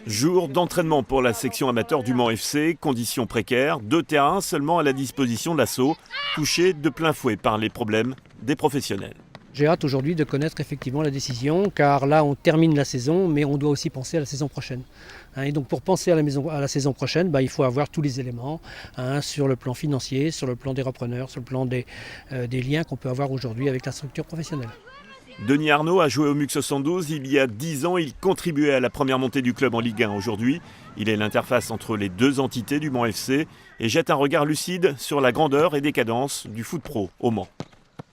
Jour d'entraînement pour la section amateur du Mans FC, conditions précaires, 2 terrains seulement à la disposition de l'assaut, touchés de plein fouet par les problèmes des professionnels. J'ai hâte aujourd'hui de connaître effectivement la décision, car là on termine la saison, mais on doit aussi penser à la saison prochaine. Et donc pour penser à la saison prochaine, il faut avoir tous les éléments sur le plan financier, sur le plan des repreneurs, sur le plan des liens qu'on peut avoir aujourd'hui avec la structure professionnelle. Denis Arnaud a joué au MUC 72 il y a 10 ans. Il contribuait à la première montée du club en Ligue 1 aujourd'hui. Il est l'interface entre les deux entités du Mans FC et jette un regard lucide sur la grandeur et décadence du foot pro au Mans.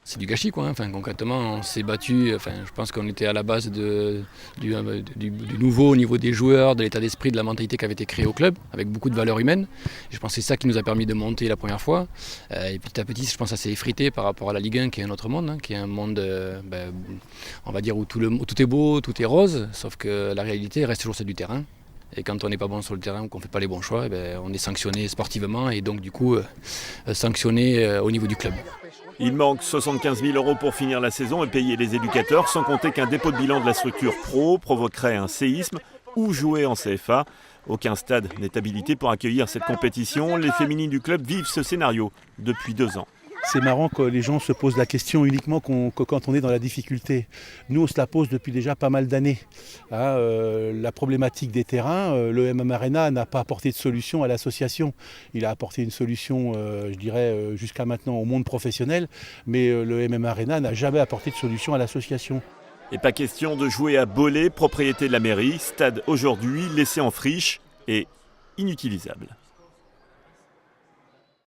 C'est du gâchis quoi. Concrètement, on s'est battu. Je pense qu'on était à la base du nouveau au niveau des joueurs, de l'état d'esprit, de la mentalité qui avait été créée au club, avec beaucoup de valeurs humaines. Et je pense que c'est ça qui nous a permis de monter la première fois. Et petit à petit, je pense que ça s'est effrité par rapport à la Ligue 1, qui est un autre monde, qui est un monde, on va dire, où tout est beau, tout est rose, sauf que la réalité reste toujours celle du terrain. Et quand on n'est pas bon sur le terrain ou qu'on ne fait pas les bons choix, on est sanctionné sportivement et donc du coup sanctionné au niveau du club. Il manque 75 000 € pour finir la saison et payer les éducateurs, sans compter qu'un dépôt de bilan de la structure pro provoquerait un séisme ou jouer en CFA. Aucun stade n'est habilité pour accueillir cette compétition. Les féminines du club vivent ce scénario depuis 2 ans. C'est marrant que les gens se posent la question uniquement quand on est dans la difficulté. Nous, on se la pose depuis déjà pas mal d'années. La problématique des terrains, le MM Arena n'a pas apporté de solution à l'association. Il a apporté une solution, jusqu'à maintenant au monde professionnel, mais le MM Arena n'a jamais apporté de solution à l'association. Et pas question de jouer à Bollé, propriété de la mairie. Stade aujourd'hui laissé en friche et inutilisable.